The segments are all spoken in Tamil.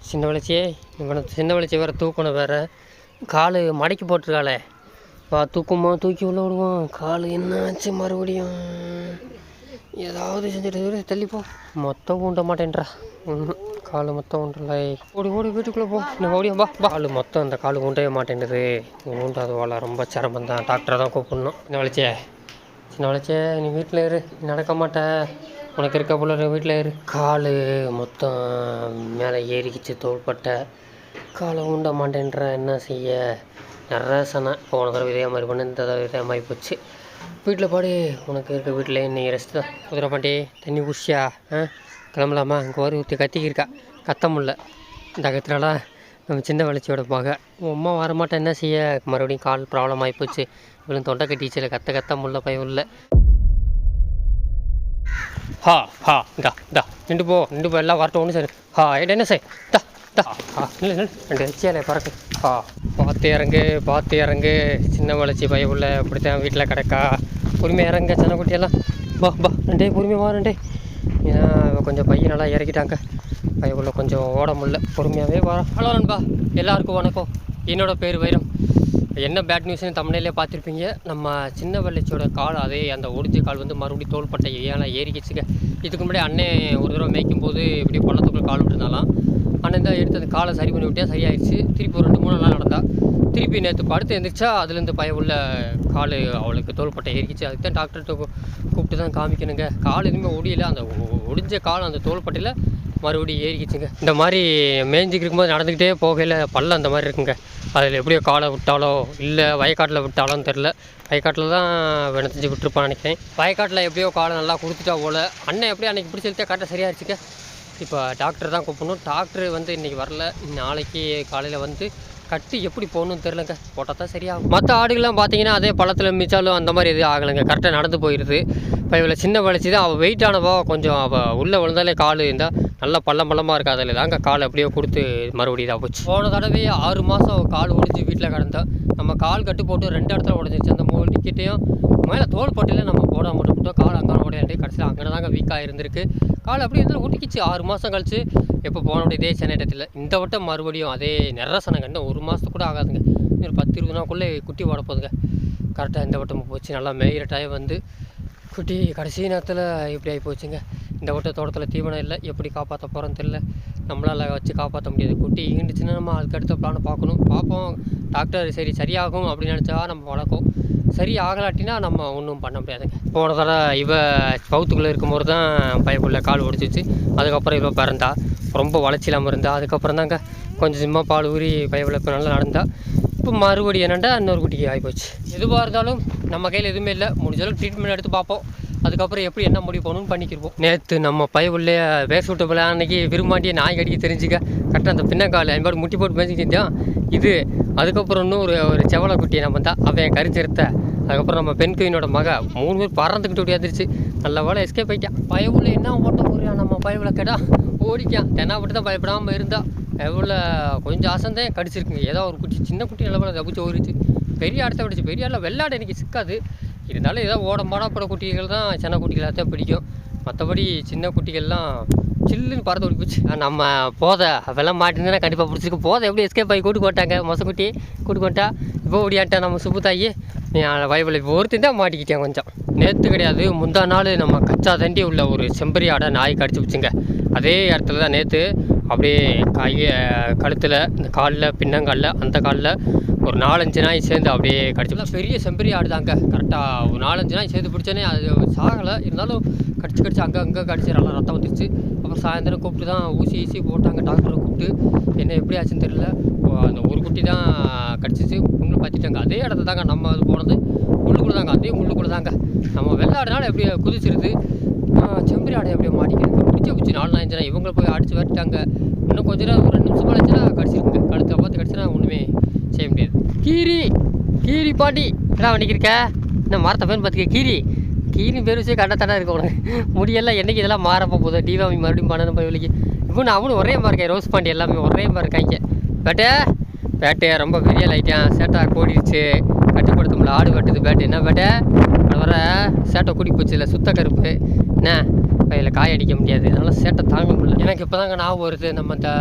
சின்ன வளர்ச்சியே இவனை சின்ன வளர்ச்சி வேறு தூக்கணும் வேறு கால் மடக்கி போட்டிருக்காளே தூக்குமா தூக்கி உள்ள விடுவோம். கால் என்னாச்சு மறுபடியும் ஏதாவது செஞ்சுட்டு தள்ளிப்போம். மொத்தம் ஊண்ட மாட்டேன்றா. கால் மொத்தம் ஊண்டலை. ஓடி ஓடி வீட்டுக்குள்ளே போ. நான் ஓடியா பா. கால் மொத்தம் இந்த கால் ஊண்டவே மாட்டேன்டுது. ஊண்டாது வாழ ரொம்ப சிரமம் தான். டாக்டரை தான் கூப்பிடணும். சின்ன வளர்ச்சியே நீ வீட்டில் இரு. நீ நடக்க மாட்டேன். உனக்கு இருக்க போல வீட்டில் இரு. கால் மொத்தம் மேலே ஏறிக்கிச்சு. தோள்பட்டை காலை ஊண்ட மாட்டேன்ற. என்ன செய்ய நிறைய போன தடவை இதே மாதிரி பண்ண இந்த தடவை இதே மாதிரி போச்சு. வீட்டில் பாடி உனக்கு இருக்க வீட்டில் இன்னைக்கு ரெஸ்ட் தான். குதிரை பாண்டி தண்ணி குடிச்சியா? கிளம்பலாமா? இங்கே ஒரு ஊற்றி கத்திக்கிருக்கா. கத்த முடில. இந்த கத்தினால நம்ம சின்ன வளர்ச்சியோட பாக அம்மா வரமாட்டேன். என்ன செய்ய மறுபடியும் கால் ப்ராப்ளம் ஆகிப்போச்சு. இவ்வளோ தொண்டை கட்டிச்சில் கத்த முள்ள பயம் இல்லை. இந்தா நின்று போ எல்லாம் வரட்டும். ஒன்று சரி என்ன சார் இல்லை ரெண்டு வச்சியாலே பறக்கு. பார்த்து இறங்கு. சின்ன வளர்ச்சி பய உள்ள அப்படித்தான் வீட்டில் கிடக்கா. பொறுமையாக இறங்க சின்ன குட்டியெல்லாம். பா ரெண்டே பொறுமையாக வா ரெண்டே. ஏன்னா கொஞ்சம் பையன் நல்லா இறக்கிட்டாங்க. பய உள்ள கொஞ்சம் ஓட முடியல. பொறுமையாகவே வா. ஹலோ நண்பா, எல்லாருக்கும் வணக்கம். என்னோட பேர் வைரம். என்ன பேட் நியூஸ்னு தமிழ்லேயே பார்த்துருப்பீங்க. நம்ம சின்ன வளர்ச்சியோட கால் அதே அந்த ஒடிஞ்ச கால் மறுபடியும் தோள்பட்டை ஏன்னா ஏறிக்கிச்சுங்க. இதுக்கு முன்னாடி அண்ணன் ஒரு தடவை மேய்க்கும் போது இப்படி பள்ளத்துக்குள்ள கால் விட்டுருந்தாலாம். அண்ணன் தான் எடுத்து அந்த காலை சரி பண்ணி விட்டே சரியாயிடுச்சு. திருப்பி ஒரு 2-3 நாள் நடந்தா. திருப்பி நேற்று படுத்து எழுந்திரிச்சா அதுலேருந்து பயம் உள்ள கால் அவளுக்கு தோள்பட்டை ஏறிக்கிச்சு. அதுக்கு தான் டாக்டர்கிட்ட கூப்பிட்டு தான் காமிக்கணுங்க. கால் எதுவுமே ஒடியலை. அந்த ஒடிஞ்ச கால் அந்த தோள்பட்டையில் மறுபடியும் ஏறிக்கிச்சுங்க. இந்த மாதிரி மேய்ஞ்சிக்கு இருக்கும்போது நடந்துக்கிட்டே போகையில் பள்ளம் அந்த மாதிரி இருக்குங்க. அதில் எப்படியோ காலை விட்டாலோ இல்லை வயக்காட்டில் விட்டாலோன்னு தெரில. வயக்காட்டில் தான் வெனத்தஞ்சு விட்டுருப்பான்னு நினைக்கிறேன். வயக்காட்டில் எப்படியோ காலை நல்லா கொடுத்துட்டா போல். அண்ணன் எப்படியோ அன்றைக்கி பிடிச்செழுத்தே கரெக்டாக சரியாகிடுச்சுங்க. இப்போ டாக்டர் தான் கூப்பிடணும். டாக்டர் இன்றைக்கி வரல. நாளைக்கு காலையில் கட்டி எப்படி போகணுன்னு தெரிலங்க. போட்டால் தான் சரியாகும். மற்ற ஆடுகள்லாம் பார்த்தீங்கன்னா அதே பழத்தில் மிச்சாலும் அந்த மாதிரி எதுவும் ஆகலைங்க. கரெக்டாக நடந்து போயிடுது. இப்போ இவ்வளோ சின்ன வளர்ச்சி தான். அவள் வெயிட்டானவோ கொஞ்சம் அவள் உள்ளே விழுந்தாலே கால் இருந்தால் நல்லா பள்ளமாக இருக்குது. அதில் தாங்க கால் அப்படியே கொடுத்து மறுபடியும் தான் போச்சு. போன தடவை 6 மாதம் கால் ஒடிஞ்சு வீட்டில் கிடந்தா. நம்ம கால் கட்டு போட்டு 2 இடத்துல உடஞ்சிச்சு. அந்த 3 டிக்கெட்டையும் மேலே தோள்பட்டையில் நம்ம போட மட்டும் கால் அங்கே உடையாண்டு கடைசியில் அங்கே தாங்க வீக்காக இருந்திருக்கு. கால் அப்படி இருந்தாலும் ஒட்டிக்கிச்சு. 6 மாதம் கழிச்சு எப்போ போனோட இதே சென்னைட்டத்தில் இந்த வட்டம் மறுபடியும் அதே நிறசனங்க. இன்னும் 1 மாதத்துக்கு கூட ஆகாதுங்க. ஒரு 10-20 நாளுக்குள்ளே குட்டி ஓட போகுதுங்க. கரெக்டாக இந்த வட்டம் போச்சு. நல்லா மேயிரட்டாக குட்டி கடைசி நேரத்தில் இப்படி ஆகி போச்சுங்க. இந்த வட்ட தோட்டத்தில் தீவனம் இல்லை. எப்படி காப்பாற்ற போகிறோன்னு தெரியல. நம்மளால் வச்சு காப்பாற்ற முடியாது. குட்டி ஈண்டுச்சுன்னா நம்ம அதுக்கு அடுத்த பிளானை பார்ப்போம். டாக்டர் சரியாகும் அப்படின்னு நினச்சா நம்ம வளர்க்கும். சரி ஆகலாட்டினா நம்ம ஒன்றும் பண்ண முடியாதுங்க. போன தடவை பவுத்துக்குள்ளே இருக்கும்போது தான் பைப்புள்ள கால் ஒடிச்சிச்சு. அதுக்கப்புறம் பிறந்தா ரொம்ப வளர்ச்சி இல்லாமல் இருந்தா. அதுக்கப்புறம் தாங்க கொஞ்சம் சும்மா பால் ஊறி பைப்பில் இப்போ நல்லா நடந்தா. இப்போ மறுபடியும் என்னென்னா இன்னொரு குட்டிக்கு ஆகிப்போச்சு. எதுவாக இருந்தாலும் நம்ம கையில் எதுவுமே இல்லை. முடிஞ்சளவுக்கு ட்ரீட்மெண்ட் எடுத்து பார்ப்போம். அதுக்கப்புறம் எப்படி என்ன முடிவு பண்ணணும்னு பண்ணிக்கிருப்போம். நேற்று நம்ம பையவுள்ளே வேஸ்ட் விட்டு போல அன்றைக்கி விரும்பாண்டிய நாய் கடிக்க தெரிஞ்சுக்க கரெக்டாக அந்த பின்னக்கால் என்பாடு முட்டி போட்டு பேசிக்கிட்டு இது. அதுக்கப்புறம் இன்னும் ஒரு செவலை குட்டியை நம்ம தான் அவன் கரிச்சிருத்த. அதுக்கப்புறம் நம்ம பெண் குயினோட மக 3 பேர் பறந்துக்கிட்டு ஓடியாந்துருச்சு. நல்ல வேலை எஸ்கேப் ஆகிட்டான். பயவுள்ள என்ன ஓட்ட போறியான் நம்ம பயவுல கேட்டால் ஓடிக்கான். தென்னாப்பட்டு தான் பயப்படாமல் இருந்தா. எவ்வளோ கொஞ்சம் ஆசைந்தான் கடிச்சிருக்குங்க. ஏதோ ஒரு குட்டி சின்ன குட்டி நல்ல வேலை தப்பிச்சு ஓடிச்சு. பெரிய ஆடத்தை விடுச்சு. பெரிய ஆடில் வெள்ளாடு எனக்கு சிக்காது. இருந்தாலும் ஏதோ மாடப்பட குட்டிகள் தான் சின்ன குட்டிகளாக தான் பிடிக்கும். மற்றபடி சின்ன குட்டிகள்லாம் சில்லுன்னு பறந்து ஓடி போச்சு. நம்ம போதை வெள்ளம் மாட்டிருந்தேன்னா கண்டிப்பாக பிடிச்சிருக்கு. போதை எப்படி எஸ்கேப் ஆகி கூட்டு போட்டாங்க. மொசக்குட்டி கூட்டு போட்டா இப்போ ஓடியாட்டா நம்ம சுப்புத்தாயி வயவில் இப்போ ஒருத்தன் தான் மாட்டிக்கிட்டேன். கொஞ்சம் நேற்று கிடையாது முந்தா நாள் நம்ம கச்சா தண்டி உள்ள ஒரு செம்பரி ஆடை நாய் கடிச்சு வச்சுங்க. அதே இடத்துல தான் நேற்று அப்படியே கழுத்தில் இந்த காலில் பின்னங்காலில் அந்த காலில் ஒரு 4-5 நாய் சேர்ந்து அப்படியே கடிச்சு. பெரிய செம்பரி ஆடு தாங்க. கரெக்டாக ஒரு 4-5 நாய் சேர்ந்து பிடிச்சோன்னே அது சாகலை. இருந்தாலும் கடிச்சு அங்கே கடிச்சு நல்லா ரத்தம் வந்துருச்சு. அப்புறம் சாயந்தரம் கூப்பிட்டு தான் ஊசி போட்டாங்க. டாக்டரை கூப்பிட்டு என்ன எப்படி ஆச்சுன்னு தெரியல. அந்த ஒரு குட்டி தான் கடிச்சிச்சு. முள்ளு பற்றிட்டாங்க. அதே இடத்த தாங்க நம்ம அது போனது முள்ளுக்குள்ளே தாங்க. அதே முள்ளுக்குள்ளே தாங்க நம்ம வெள்ளாடுனால எப்படியே குதிச்சிருது. செம்பரி ஆடை எப்படியோ மாட்டிக்கிறது பிடிச்சி போச்சு. 4-5 நாய் இவங்களை போய் அடிச்சு வரட்டாங்க. இன்னும் கொஞ்ச நேரம் ஒரு 2 நிமிஷம் கழிச்சுன்னா கடிச்சிருக்குங்க. கழுத்தை பார்த்து கடிச்சுனா ஒன்றுமே செய்ய முடியாது. கீரி பாட்டி என்ன பண்ணிக்கிருக்க? என்ன மரத்தை பேர் பார்த்துக்க. கீரி பேர் வச்சு கரெக்டாக தானே இருக்கும். உனக்கு முடியெல்லாம் என்றைக்கு இதெல்லாம் மாறப்போ போதும். டிவாமி மறுபடியும் பண்ணணும் பைவலிக்கு. இப்போ அவனும் ஒரே மாதிரி இருக்கேன். ரோஸ் பாண்டி எல்லாமே ஒரே மாதிரி இருக்காங்க. பேட்டே ரொம்ப பெரிய லைட்டான். சேட்டா கோடிடுச்சு. கட்டுப்படுத்த முடியல. ஆடு வெட்டுது பேட்டு. என்ன பேட்டை வர சேட்டை கூடி போச்சு. இல்லை சுத்த கருப்பு என்ன கையில் காய அடிக்க முடியாது, அதனால் சேட்டை தாங்க முடியல. எனக்கு இப்போ தாங்க ஞாபகம் வருது, நம்ம இந்த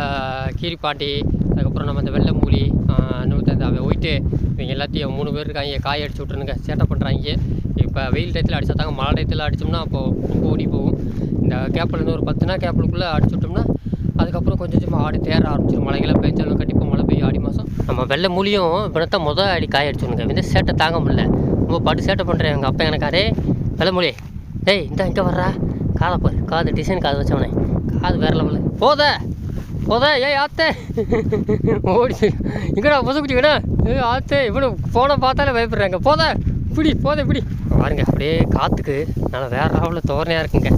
கீரிப்பாண்டி, அதுக்கப்புறம் நம்ம இந்த வெள்ளை மூலி, அந்த ஒயிட்டு, இவங்க எல்லாத்தையும் 3 பேர் இருக்காங்க, காய அடிச்சு விட்ருனுங்க, சேட்டை பண்ணுறாங்க. இப்போ வெயில் டயத்தில் அடித்தா தாங்க, மழை டயத்தில் அடித்தோம்னா அப்போது ரொம்ப ஓடி போகும். இந்த கேப்பில் ஒரு 10 நாள் கேப்பிலுக்குள்ளே அடிச்சு விட்டோம்னா அதுக்கப்புறம் கொஞ்சம் கொஞ்சமாக ஆடி தேர ஆரம்பிச்சிடும். மழைகளாம் பெஞ்சாலும் கண்டிப்பாக மழை பெய்யும் ஆடி மாதம். நம்ம வெள்ளை மூலியும் இப்படித்தான் அடி காய அடிச்சுடுங்க, இந்த சேட்டை தாங்க முடியல, ரொம்ப பட்டு சேட்டை பண்ணுறேன். எங்கள் அப்பா எனக்காரே வெள்ளை மூலி, டேய் இந்த இங்கே வர்றா, காதை பாரு, காது டிசைன் காது வச்சவனே, காது வேற லெவலு, போதா ஏய் ஆத்தே ஓடி இங்கடா பொசுக்குட்டிங்கடா, ஆத்தே இவனு ஃபோனை பார்த்தாலே பயப்படுறாங்க, இப்படி பாருங்க. அப்படியே காற்றுக்கு நல்லா வேற லெவலில் தோரணையாக இருக்குங்க.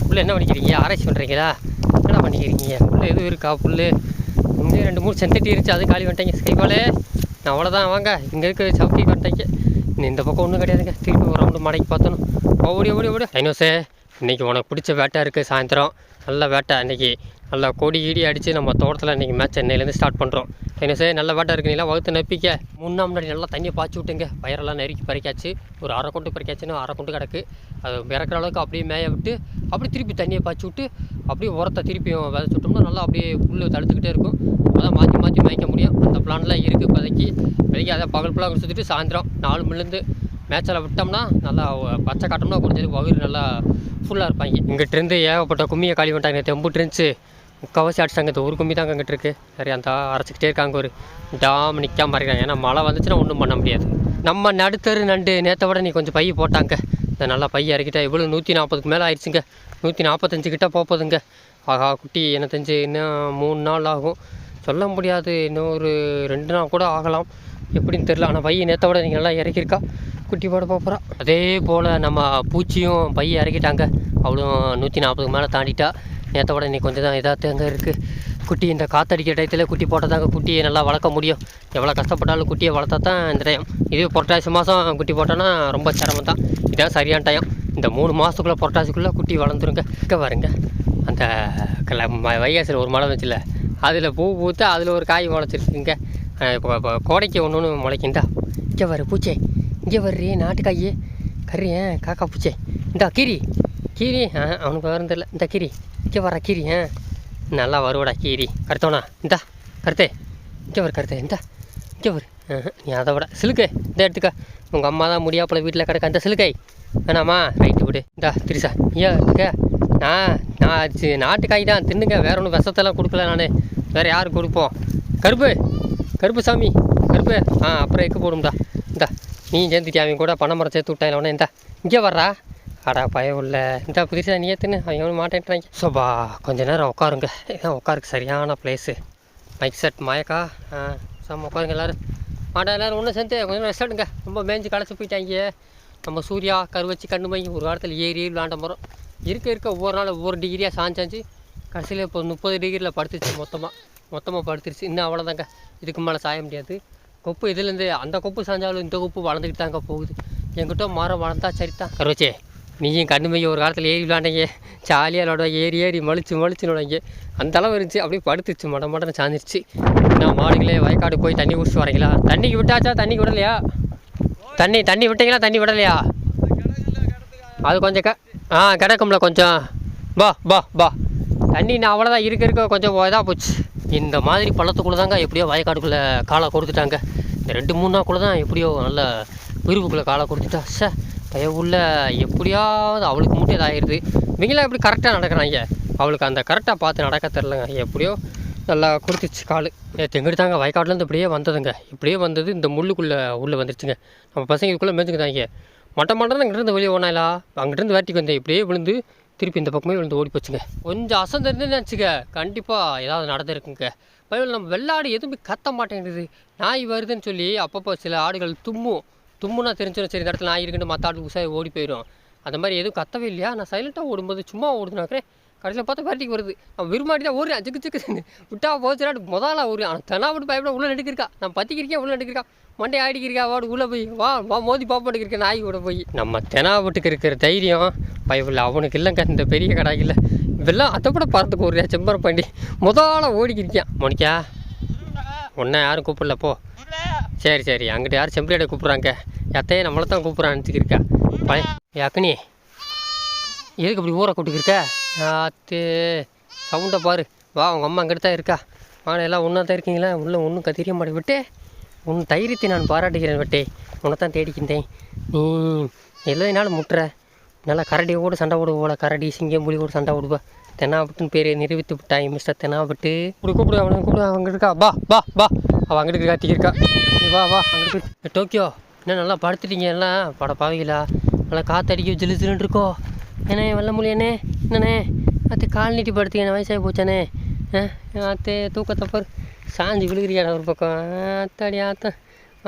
புள்ள என்ன பண்ணிக்கிறீங்க, ஆராய்ச்சி பண்ணுறீங்களா, என்ன பண்ணிக்கிறீங்க? புள்ள எதுவும் இருக்கா? புல் இங்கே 2-3 சென்டிட்டி இருந்துச்சு, அது காலி வந்துட்டாங்க. ஸ்கைபாலே நான் அவ்வளோதான், வாங்க இங்கே இருக்க சவுக்கி வந்துட்டாங்க. இந்த பக்கம் ஒன்றும் கிடையாதுங்க. திருப்பி ஒரு ரவுண்டு மடைக்கு பார்த்தணும். ஓடி டைனோஸே, இன்றைக்கி உனக்கு பிடிச்ச வேட்டை இருக்குது. சாயந்தரம் நல்ல வேட்டை, இன்றைக்கி நல்லா கொடி ஈடி அடித்து நம்ம தோட்டத்தில் இன்றைக்கி மேட்ச் சென்னையிலேருந்து ஸ்டார்ட் பண்ணுறோம். டைனோஸே நல்ல வேட்டை இருக்குங்களா, வகுத்து நப்பிக்க. முன்னாடி நல்லா தண்ணியை பாய்ச்சி விட்டுங்க, பயிரெல்லாம் நெருக்கி பறிக்காச்சு. ஒரு 1/2 குண்டு பறிக்காச்சுன்னா 1/2 குண்டு கிடக்கு. அது இறக்குற அளவுக்கு அப்படியே மேய விட்டு அப்படி திருப்பி தண்ணியை பாய்ச்சி விட்டு அப்படியே உரத்தை திருப்பியும் விதைச்சி விட்டோம்னா நல்லா அப்படியே புல் தடுத்துக்கிட்டே இருக்கும். அதான் மாற்றி மேய்க்க முடியும். அந்த பிளான்லாம் இருக்குது இப்போதைக்கு அதை பகல் ஃபுல்லாக சுற்றிட்டு சாயந்தரம் 4 மணிலேருந்து மேட்சில் விட்டோம்னா நல்லா பச்சை காட்டோம்னா கொஞ்சம் வயிறு நல்லா ஃபுல்லாக இருப்பாங்க. இங்கிட்டிருந்து ஏகப்பட்ட கும்மியை காலி பண்ணிட்டாங்க. தெம்புட்டு இருந்துச்சு, முக்கால்வாசி அடிச்சிட்டாங்க. இந்த ஒரு கும்மி தாங்க இங்கிட்டு இருக்குது. நிறைய அந்த அரைச்சிக்கிட்டே இருக்காங்க, ஒரு டாம் நிற்காம இருக்காங்க. ஏன்னா மழை வந்துச்சுன்னா ஒன்றும் பண்ண முடியாது. நம்ம நடுத்தரு நண்டு நேற்றை விட நீ கொஞ்சம் பை போட்டாங்க, இந்த நல்லா பை இறக்கிட்டா. இவ்வளோ 140க்கு மேலே ஆயிடுச்சுங்க, 145 கிட்ட போகுதுங்க. ஆகா குட்டி என்ன தெரிஞ்சு இன்னும் 3 நாள் ஆகும், சொல்ல முடியாது. இன்னும் ஒரு 2 நாள் கூட ஆகலாம், எப்படின்னு தெரில. ஆனால் பை நேற்றை விட நீங்கள் நல்லா இறக்கியிருக்கா, குட்டி போட போகிறா. அதே போல் நம்ம பூச்சியும் பை இறக்கிட்டாங்க, அவளும் 140க்கு மேலே தாண்டிட்டா. நேற்றை விட இன்னைக்கு கொஞ்சம் தான் இதாக அங்கே இருக்குது. குட்டி இந்த காற்றடிக்கிற டயத்தில் குட்டி போட்டால் தாங்க குட்டியை நல்லா வளர்க்க முடியும். எவ்வளோ கஷ்டப்பட்டாலும் குட்டியை வளர்த்தா தான் இந்த டைம். இதே புரட்டாசி மாதம் குட்டி போட்டோன்னா ரொம்ப சிரமம் தான். இதுதான் சரியான டைம். இந்த 3 மாதத்துக்குள்ளே புரட்டாசிக்குள்ளே குட்டி வளர்ந்துருங்க. இங்கே பாருங்க, அந்த வைகாசியில் ஒரு மழை வந்துச்சுல, அதில் பூ பூத்து அதில் ஒரு காய் முளைச்சிருக்குங்க. இப்போ கோடைக்கு ஒன்று முளைக்குண்டா. இங்கே வரு பூச்சே, இங்கே வர்றி நாட்டுக்காய் கறி, காக்கா பூச்சே. இந்தா கீரி அவனுக்கு வரதில்லை. இந்த கீரி இங்கே வர கீரி, நல்லா வருவடா கீரி. கருத்தோண்ணா இந்தா கருத்தே, இங்கே வரு கருத்தே, இங்கே வரு. நீ அதை விட சிலுக்கை இந்த எடுத்துக்க, உங்கள் அம்மா தான் முடியாப்பில் வீட்டில் கிடக்க அந்த சிலுக்கை வேணாமா, ரைட்டு விடு. இந்தா திரிசா ஏன் எடுத்துக்க, நான் நாட்டுக்காய் தான் தின்னுங்க, வேற ஒன்றும் விஷத்தெல்லாம் கொடுக்கல நான், வேறு யாருக்கு கொடுப்போம். கருப்பு சாமி கருப்பு, அப்புறம் எக்கு போடும்டா. இந்தா நீ சேர்ந்துட்டியா, அவங்க கூட பனை மரம் சேர்த்து விட்டாங்க உடனே. இந்தா இங்கே வர்றா, அடா பயம் இல்லை. இந்த புதுசாக நீ ஏற்றுன்னு அவங்க மாட்டேன்றாங்க. சோபா கொஞ்ச நேரம் உட்காருங்க, இதான் உட்காருக்கு சரியான பிளேஸு. மைக் செட் மாயக்கா, சாம உட்காருங்க எல்லோரும். எல்லோரும் ஒன்றும் சேர்ந்து கொஞ்சம் ரெஸ்ட் எடுங்க, ரொம்ப மேய்ஞ்சி களைச்சி போயிட்டாங்க. நம்ம சூர்யா கருவச்சி கண்ணு மை ஒரு காலத்தில் ஏறி விளாண்ட மரம் இருக்க ஒவ்வொரு நாள் ஒவ்வொரு டிகிரியாக சாஞ்சாச்சு. கடைசியில் இப்போ 30 டிகிரியில் படுத்துச்சு, மொத்தமாக படுத்துருச்சு. இன்னும் அவ்வளோதாங்க, இதுக்கு மேலே சாய முடியாது. கொப்பு இதுலேருந்து அந்த கொப்பு சாஞ்சாலும் இந்த கொப்பு வளர்ந்துக்கிட்டு தாங்க போகுது. என்கிட்ட மரம் வளர்ந்தா சரிதான். கருவச்சே நீயும் கண்ணு மைய ஒரு காலத்தில் ஏறி விளாண்டீங்க, ஜாலியாக விளாடுவாங்க, ஏறி மலிச்சு விளாடுவாங்க. அந்த அளவு இருந்துச்சு, அப்படியே படுத்துச்சு, மடன்னு சாஞ்சிருச்சு. நான் மாடுகளே வயக்காடு போய் தண்ணி குடிச்சிட்டு வரீங்களா? தண்ணிக்கு விட்டாச்சா, தண்ணிக்கு விடலையா? தண்ணி விட்டீங்களா, தண்ணி விடலையா? அது கொஞ்சம் கிடக்கும்ல கொஞ்சம். பா தண்ணி நான் அவ்வளோதான் இருக்க கொஞ்சம் இதாக போச்சு. இந்த மாதிரி பள்ளத்துக்குள்ளே தாங்க எப்படியோ வயக்காடுக்குள்ளே காலை கொடுத்துட்டாங்க. இந்த 2-3 நாளுக்குள்ளே தான் எப்படியோ நல்ல விருப்புக்குள்ளே காலை கொடுத்துட்டா. பயவுள்ள எப்படியாவது அவளுக்கு மட்டும் இதாகிடுது. இவங்களாம் எப்படி கரெக்டாக நடக்கிறாங்க, அவளுக்கு அந்த கரெக்டாக பார்த்து நடக்க தெரிலங்க. எப்படியோ நல்லா கொடுத்துச்சு கால். எங்கிட்டு தாங்க வயக்காட்டிலேருந்து இப்படியே வந்ததுங்க, இப்படியே வந்தது இந்த முள்ளுக்குள்ளே உள்ளே வந்துருச்சுங்க. நம்ம பசங்க இதுக்குள்ளே மேய்ச்சிக்கிட்டாங்க. மட்டை இங்கிட்டிருந்து வெளியே ஓனாயிலா, அங்கிட்டிருந்து வேட்டிக்கு வந்தேன், இப்படியே விழுந்து திருப்பி இந்த பக்கமே விழுந்து ஓடி போச்சுங்க. கொஞ்சம் அசந்திருந்துன்னு நினச்சிக்க, கண்டிப்பாக ஏதாவது நடந்திருக்குங்க. பயில நம்ம வெள்ளாடு எதுவுமே கத்த மாட்டேங்குது. நாய் வருதுன்னு சொல்லி அப்பப்போ சில ஆடுகள் தும்முன்னா தெரிஞ்சிடும், சரி இந்த இடத்துல நாய் இருக்குன்னு மற்ற ஆடு உசாக ஓடி போயிடும். அந்த மாதிரி எதுவும் கத்தவே இல்லையா. நான் சைலண்ட்டாக ஓடும்போது சும்மா ஓடுதுனாக்கிறேன், கடைசியில் பார்த்தா வேட்டிக்கு வருது. நான் விரும்பாட்டி தான் ஓடுறேன், ஜிக்கு விட்டா போச்சுனா முதல்ல ஓடுறேன். ஆனால் தெனாவிட்டு பயப்பட உள்ளே நடிக்கிருக்கா, நான் பற்றிக்கிருக்கேன் உள்ளே நடிக்கிருக்கா, மண்டே ஆடிக்கிருக்கா, வாடு உள்ளே போய் வா மோதி பாப்பாட்டுக்கிருக்கேன் நாய் கூட போய். நம்ம தெனாவிட்டுக்கு இருக்கிற தைரியம் பயப்பில்லை அவனுக்கு இல்லைங்க. இந்த பெரிய கடாயில் இதெல்லாம் அதை விட பறந்துக்கு ஒரு செம்பரம் பண்ணி முதல்ல ஓடிக்கிருக்கேன். மோனிக்கா ஒன்றா யாரும் கூப்பிடலப்போ, சரி அங்கிட்ட யாரும் செம்பரியாடை கூப்பிட்றாங்க, எத்தையே நம்மளை தான் கூப்பிட்றான்னு நினச்சிக்கிருக்கா. பழைய அக்கனி எதுக்கு அப்படி ஊரை கூப்பிட்டுக்கிருக்க? ஆத்து சவுண்டை பாரு. வா உங்கள் அம்மா அங்கிட்ட தான் இருக்கா. வாங்க எல்லாம் ஒன்றா தான் இருக்கீங்களா? உள்ளே ஒன்றும் தெரிய மாட்டேன் விட்டே. உன் தைரியத்தை நான் பாராட்டுகிறேன் விட்டே. உன்னை தான் தேடிக்கின்றேன். நீ எல்லாத்தினாலும் முட்டுற. நல்லா கரடியோடு சண்டை விடுவோம் போல. கரடி சிங்கம் புலியோடு சண்டை விடுவா. தெனாவட்டுன்னு பேர் நிரூபித்து விட்டாய் மிஸ்டர் தெனாவட்டு. இப்படி கூப்பிடு அவனை கூப்பிடு. அவங்க இருக்கா. பா பா பா. அவள் அங்கிட்டு காத்திக்கிருக்கா. நீ வா வா அங்கிட்டு போய். டோக்கியோ என்ன நல்லா படுத்துட்டீங்க எல்லாம் பட பாவிங்களா. நல்லா காற்றடிக்க ஜிலுஜிலுன்னு இருக்கோ. ஏண்ணே வெள்ள மொழியாண்ணே என்னண்ணே அத்தை கால் நீட்டி படுத்தீங்க வயசாகி போச்சானே. அத்தை தூக்கத்தை பாரு சாஞ்சி விழுகிறியாடா ஒரு பக்கம். அத்தாடி ஆத்தம்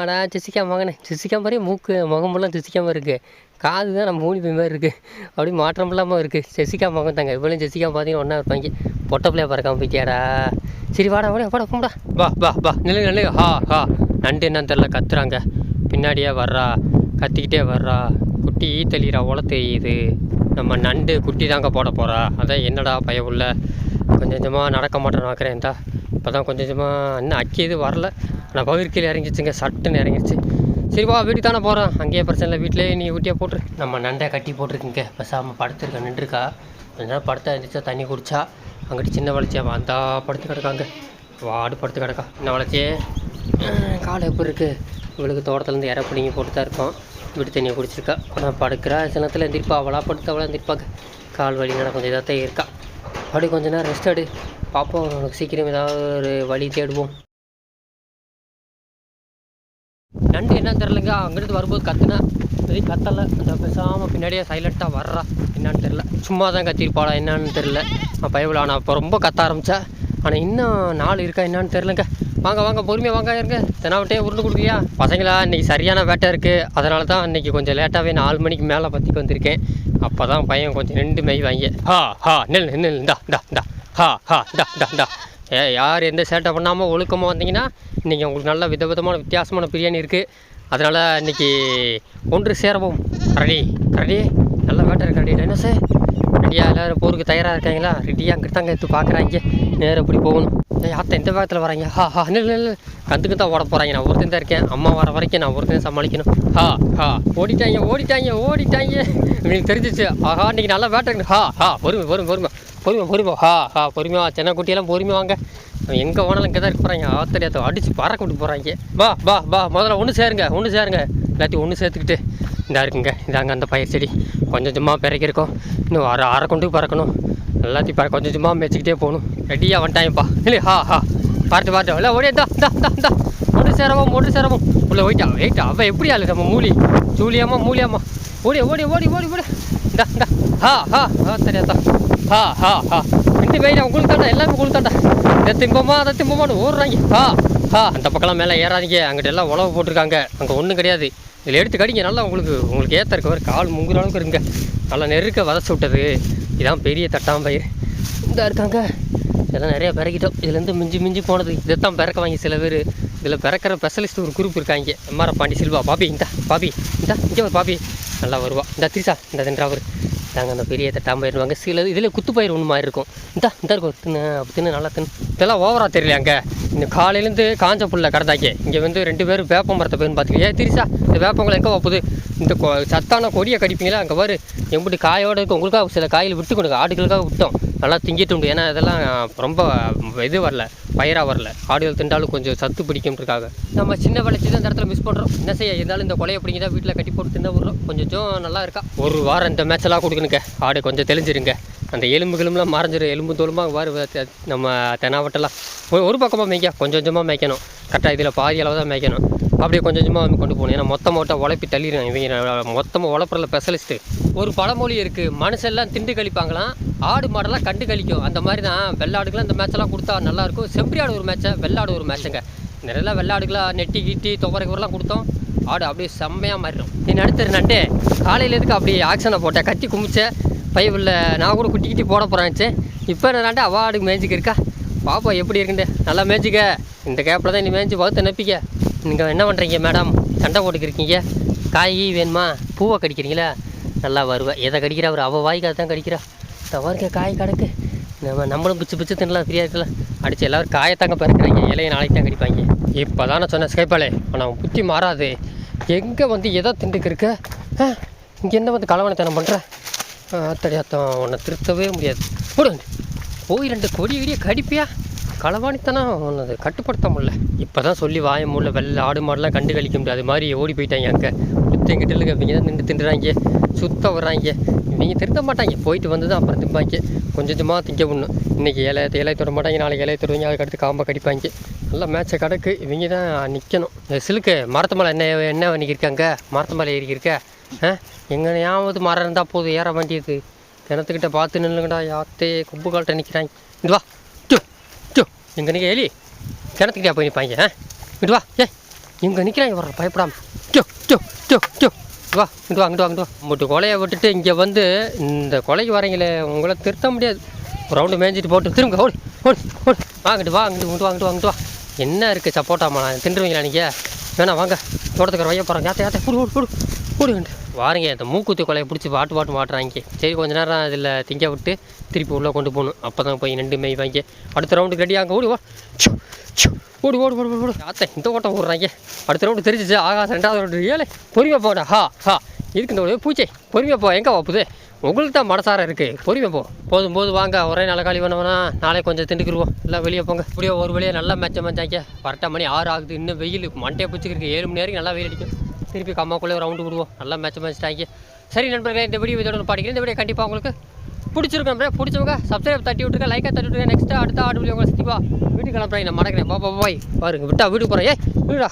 அடா ஜெசிக்கா மகனே. ஜெசிக்கா மாதிரியே மூக்கு முகமெல்லாம் ஜெசிக்காமல் இருக்குது. காது தான் நம்ம மூணு பேர் மாதிரி இருக்குது. அப்படி மாற்றம் இல்லாமல் இருக்குது. ஜெசிக்கா மகன் தாங்க. இவ்வளோ ஜெசிக்கா பார்த்தீங்கன்னா ஒன்றா இருப்பாங்க. பொட்டை பிள்ளையா பறக்காமல் போய்ட்டியாடா. சரி வாடா வாடா வாடா போடா. வா வா வா நில்லு நில்லு. ஹா ஹா நண்டு என்னன்னு தெரில கத்துறாங்க. பின்னாடியே வர்றா கத்திக்கிட்டே வர்றா. குட்டி தெளிகிறா உல தெரியுது. நம்ம நண்டு குட்டி தாங்க போட போகிறா. அதான் என்னடா பயம் உள்ள கொஞ்சம் கொஞ்சமாக நடக்க மாட்டேன்னு பார்க்குறேன். இந்தா இப்போ தான் கொஞ்சம் கொஞ்சமாக இன்னும் அக்கியது வரல. ஆனால் பகிர்கீழே இறங்கிடுச்சுங்க. சட்டுன்னு இறங்கிடுச்சு. சரி வா வீட்டுக்கு தானே போகிறோம். அங்கேயே பிரச்சனை இல்லை. வீட்டிலே நீ ஊட்டியாக போட்டுரு. நம்ம நண்டை கட்டி போட்டிருக்கீங்க. பேசாமல் படுத்துருக்க நின்றுருக்கா. கொஞ்ச நேரம் படுத்தா எழுந்திரிச்சா தண்ணி குடிச்சா. அங்கிட்டு சின்ன வளர்ச்சியா வந்தா படுத்து கிடக்காங்க. வாடு படுத்து கிடக்கா. சின்ன வளர்ச்சியே காலை எப்படி இருக்குது. இவளுக்கு தோட்டத்துலேருந்து இற பிடிங்கி போட்டு தான் இருக்கோம். வீட்டு தண்ணியை குடிச்சிருக்கா. ஆனால் படுக்கிறா. சில நேரத்தில் எந்திரிப்பா. அவளாக படுத்து அவளாக எந்திரிப்பாங்க. கால் வலி நட கொஞ்சம் இதாக தான் இருக்கா. அப்படி கொஞ்ச நேரம் ரெஸ்ட் எடு. பார்ப்போம் உனக்கு சீக்கிரம் ஏதாவது ஒரு வழி தேடுவோம். நண்டு என்னன்னு தெரிலங்க. அங்கிருந்து வரும்போது கத்துனா எதுவும் கத்தலை. அந்த பேசாமல் பின்னாடியே சைலண்ட்டாக வர்றா. என்னான்னு தெரில. சும்மா தான் கத்திருப்பாளா என்னான்னு தெரில. பயவில் ஆனால் இப்போ ரொம்ப கத்த ஆரம்பித்தா. ஆனால் இன்னும் நாள் இருக்கா என்னான்னு தெரிலங்க. வாங்க வாங்க பொறுமையாக வாங்க இருங்க. தெனாவட்டே உருண்டு கொடுக்கலையா பசங்களா. இன்றைக்கி சரியான வேட்டை இருக்குது. அதனால தான் இன்றைக்கி கொஞ்சம் லேட்டாகவே 4 மணிக்கு மேலே பற்றிக்கு வந்திருக்கேன். அப்போ தான் பையன் கொஞ்சம் 2 மெய் வாங்க. ஹா ஹா நெல் நெல் இந்தா இந்தா இந்தா ஹா ஹா இந்தா இந்தா இந்தா. யார் எந்த சேட்டை பண்ணாமல் ஒழுக்கமாக வந்தீங்கன்னா இன்றைக்கி உங்களுக்கு நல்ல விதவிதமான வித்தியாசமான பிரியாணி இருக்குது. அதனால் இன்றைக்கி ஒன்று சேரவும். கரடி கரடி நல்ல வேட்டை இருக்கு. கரடி என்ன சார் ரெடியாக எல்லோரும் போருக்கு தயாராக இருக்காங்களா? ரெடியாக அங்கிட்டு தாங்க எடுத்து பார்க்குறாங்க. நேரம் எப்படி போகணும். யார்த்த எந்த வேகத்தில் வராங்க. ஹா ஹா நெல் கந்துக்கு தான் ஓட போகிறாங்க. நான் ஒருத்தன் தான் இருக்கேன். அம்மா வர வரைக்கும் நான் ஒருத்தன் சமாளிக்கணும். ஹா ஹா ஓடிட்டாங்க ஓடிட்டாங்க ஓடிட்டாங்க. எனக்கு தெரிஞ்சிச்சு. ஆஹா இன்றைக்கி நல்லா வேட்டை. ஹா ஹா பொறுமை பொறுமை பொறுமை பொறுமை பொறுமை. ஹா ஹா பொறுமையாக சின்ன குட்டியெல்லாம் பொறுமை வாங்க. எங்கே போனாலும் இங்கே தான் இருக்க போகிறாங்க. ஆத்தடியாத்த அடித்து பறக்க விட்டு போகிறாங்க. வா வா வா முதல்ல ஒன்று சேருங்க எல்லாத்தையும் ஒன்று சேர்த்துக்கிட்டு இதாக இருக்குங்க. இதாங்க அந்த பயிர் செடி கொஞ்சம் கொஞ்சமாக பிறக்கிருக்கோம். இன்னும் அரை கொண்டு பறக்கணும். எல்லாத்தையும் கொஞ்சம் கொஞ்சமாக மேய்ச்சிக்கிட்டே போகணும். ரெடியாக வந்துட்டாங்கப்பா. இல்லை ஹா ஹா பார்த்து இல்லை ஓடியா இந்தா ஒன்று சேரவும் உள்ள வெயிட்டா அவள் எப்படி ஆளு நம்ம மூலியாம்மா ஓடி இந்தா ஹா ஹா தெரியாதா. ஹா ஹா ஹா 2 மெயினா உங்களுக்கு தாண்டா. எல்லாமே உங்களுக்கு தாண்டா. இதை திம்பமான்னு ஓடுறாங்க. ஹா ஹா அந்த பக்கம்லாம் மேலே ஏறாதீங்க. அங்கிட்ட எல்லாம் உழவு போட்டிருக்காங்க. அங்கே ஒன்றும் கிடையாது. இதில் எடுத்து கடிங்க. நல்லா உங்களுக்கு ஏற்ற இருக்க ஒரு கால் முங்குற அளவுக்கு இருங்க. நல்லா நெருக்க வதச்சு விட்டது. இதான் பெரிய தட்டாம்பயிர். இந்த இருக்காங்க. இதெல்லாம் நிறையா பிறக்கிட்டோம். இதுலேருந்து மிஞ்சி போனது இதைத்தான் பிறக்க வாங்கி சில பேர். இதில் பிறக்கிற ஸ்பெஷலிஸ்ட் ஒரு குரூப் இருக்காங்க. எம்ஆர் பாண்டி சில்வா பாபி இந்தா இங்கே ஒரு பாபி நல்லா வருவா. இந்த திரிசா இந்த தின்றாவர் தாங்க அந்த பெரிய தட்டாம்பயிடுவாங்க. சில இதில் குத்துப்பயிர் ஒன்று மாதிரி இருக்கும். இந்த இருக்கும் தின்னு நல்லா இதெல்லாம் ஓவராக தெரியல. அங்கே இந்த காலையிலேருந்து காஞ்ச புல்ல கடந்தாங்க. இங்கே வந்து 2 பேர் வேப்ப மரத்தை போயின்னு பார்த்துக்கிட்டே திரிசா இந்த வேப்பங்களை எங்கே வைப்பது. இந்த சத்தான கொடியை கடிப்பீங்களா அங்கே பாரு எப்படி காயோடு இருக்கும். உங்களுக்காக சில காயில் விட்டு கொடுங்க. ஆடுகளுக்காக விட்டோம். நல்லா திங்கிட்டு உண்டு. ஏன்னா இதெல்லாம் ரொம்ப இது வரல பயிராக வரல. ஆடுகள் திண்டாலும் கொஞ்சம் சத்து பிடிக்கும்ன்றக்காக நம்ம சின்ன வளர்ச்சி தான் இந்த இடத்துல மிஸ் பண்ணுறோம். என்ன செய்ய இருந்தாலும் இந்த கொலையை பிடிங்க தான் வீட்டில் கட்டி போட்டு தின்ன விடுறோம். கொஞ்சம் நல்லா இருக்கா. ஒரு வாரம் இந்த மேட்செல்லாம் கொடுக்கணுங்க. ஆடு கொஞ்சம் தெளிஞ்சிருங்க. அந்த எலும்புகளும்லாம் மறைஞ்சிரும். எலும்பு தோலுமாக வாரு நம்ம தெனாவட்டெல்லாம் ஒரு பக்கமாக மேய்க்க கொஞ்சமாக மேய்க்கணும். கரெக்டாக இதில் பாதி அளவு தான் மேய்க்கணும். அப்படியே கொஞ்சமாக கொண்டு போகணும். ஏன்னா மொத்தமாக உழைப்பி தள்ளிடுறேன். இவங்க மொத்தமாக உழைப்புறல ஸ்பெஷலிஸ்ட்டு. ஒரு பழமொழி இருக்குது. மனுஷெல்லாம் திண்டு கழிப்பாங்களாம், ஆடு மாடெல்லாம் கண்டு கழிக்கும். அந்த மாதிரி தான் வெள்ளாடுகளாம் இந்த மேட்செல்லாம் கொடுத்தா நல்லாயிருக்கும். செம்பரியாடு ஒரு மேட்சை வெள்ளாடு ஒரு மேட்சுங்க. நிறைய வெள்ளாடுகளாக நெட்டி கீட்டி துவரைக்குறலாம் கொடுத்தோம். ஆடு அப்படியே செம்மையாக மாறிடும். நீ நடுத்தர் நண்டு காலையில் எதுக்கு அப்படி ஆக்ஷனை போட்டேன் கத்தி குமிச்ச பையவில் நான் கூட குட்டி போட போகிறாச்சு. இப்போ நான் அவார்டுக்கு மேய்ச்சிக்கு இருக்கா. பாப்பா எப்படி இருக்குண்டு நல்லா மேய்ச்சிக்க. இந்த கேப்பில் தான் நீ மேய்ச்சி வகுத்து நப்பிக்க. நீங்கள் என்ன பண்ணுறீங்க மேடம்? சண்டை போட்டுக்கிருக்கீங்க. காய் வேணுமா? பூவை கடிக்கிறீங்களா? நல்லா வருவேன். எதை கடிக்கிறா? அவர் அவள் வாய்க்காக தான் கடிக்கிறா. தவறுக்க காய் கிடக்கு. நம்மளும் பிச்சு தின்னலாம். ஃப்ரீயாக இருக்கலாம். அடித்து எல்லோரும் காயத்தாங்க பிறக்கிறாங்க. இலையை நாளைக்கு தான் கடிப்பாங்க. இப்போ தான் நான் சொன்னேன் ஸ்கைப்பாலே. ஆனால் அவன் புத்தி மாறாது. எங்கே வந்து எதை திண்டுக்கு இருக்க? இங்கே என்ன வந்து கலவனத்தனம் பண்ணுற? ஆத்தடியாத்தான் உன்னை திருத்தவே முடியாது. போடுங்க போய் 2 கொடி இடிய கடிப்பியா களவாணித்தனம் ஒன்று கட்டுப்படுத்த முடியல. இப்போ தான் சொல்லி வாய முடியல. வெள்ளை ஆடு மாடெலாம் கண்டு கழிக்க முடியாது. அது மாதிரி ஓடி போயிட்டாங்க. அங்கே எங்கிட்ட இல்லைங்க. இவங்க தான் நின்று திண்டுறாங்க, சுத்த வர்றாங்க. இவங்க திருத்த மாட்டாங்க. போயிட்டு வந்து தான் அப்புறம் திம்பாங்க. கொஞ்சம் கொஞ்சமாக திங்க ஒன்று. இன்றைக்கி இலையை தொட மாட்டாங்க, நாளைக்கு இலையை தொடுவாங்க, அதுக்கடுத்து காம்பை கடிப்பாங்க. நல்லா மேட்சை கிடக்கு. இவங்க தான் நிற்கணும். சிலுக்கு மரத்து மேலே என்ன பண்ணிக்கிருக்காங்க? மரத்து மேலே ஏறிக்கிருக்க எங்கனையாவது மரம் இருந்தால் போதும் ஏற வேண்டியது. கிணத்துக்கிட்ட பார்த்து நில்லுங்கடா. யாத்தே கொம்பு கால்கிட்ட நிற்கிறாங்க. இது வா எங்கே நிற்க எலி கிணத்துக்கிட்டே போய் நிற்பாங்க. இங்கிட்டு வா இங்கே நிற்கிறாங்க வர பயப்படாமல். வா இங்கிட்டு வா உங்கள்கிட்ட கொலையை விட்டுட்டு இங்கே வந்து இந்த கொலைக்கு வரீங்களே உங்களை திருத்த முடியாது. ஒரு ரவுண்டு மேய்ஞ்சிட்டு போட்டு திரும்ப ஓடி வாங்கிட்டு வாங்கிட்டு வா. என்ன இருக்குது சப்போட்டாமா தின்றுவீங்களா நீங்கள்? வேணா வாங்க தோட்டத்துக்கு வைய போகிறாங்க. யாத்த ஓடுங்கண்டு வாருங்க. இந்த மூக்குத்தி கொலையை பிடிச்சி பாட்டு மாட்டுறாங்க. சரி கொஞ்ச நேரம் அதில் திங்க விட்டு திருப்பி உள்ளே கொண்டு போகணும். அப்போ தான் போய் 2 மேய் வாங்கி அடுத்த ரவுண்டுக்கு ரெடியாங்க. ஓடு யாத்த இந்த ஓட்டம் ஓடுறாங்க. அடுத்த ரவுண்டு தெரிஞ்சிச்சு. ஆகாசம் 2வது ரவுண்டு ஏழை பொறுமையாக போடா. இதுக்கு இந்த பூச்சை பொறுமையாக போ. எங்கே வாப்புது உங்களுக்கு தான் மனசார இருக்குது. பொறுமையாக போதும் வாங்க. ஒரே நாள் காலி பண்ணவனா நாளே கொஞ்சம் திண்டுக்குருவோம். எல்லாம் வெளியே போங்க. இப்படியே ஒரு வழியாக நல்லா மேய்ச்சாங்க. கரெக்டாக மணி 6 ஆகுது. இன்னும் வெயில் மண்டையை பிடிச்சிருக்கு. 7 மணி வரைக்கும் நல்லா வெயில் அடிக்கும். திருப்பி கம்மாக்குள்ளே ரவுண்டு விடுவோம். நல்லா மேய்ச்சிட்டாங்க. சரி நண்பர்களே, இந்த வீடியோ இதோட படிக்கிறேன். இந்த வீடியோ கண்டிப்பாக உங்களுக்கு பிடிச்சிருக்கேன். பிடிச்சவங்க சப்ஸ்கிரைப் தட்டி விட்டுருங்க, லைக்காக தட்டி விட்டுருங்க. நெக்ஸ்ட்டு அடுத்த ஆடு உங்களை சத்திவா வீட்டுக்கு கிளம்புறேன். நான் மடக்கிறேன். பாய் பாருங்க விட்டா வீட்டுக்கு போகிறேன். வீடா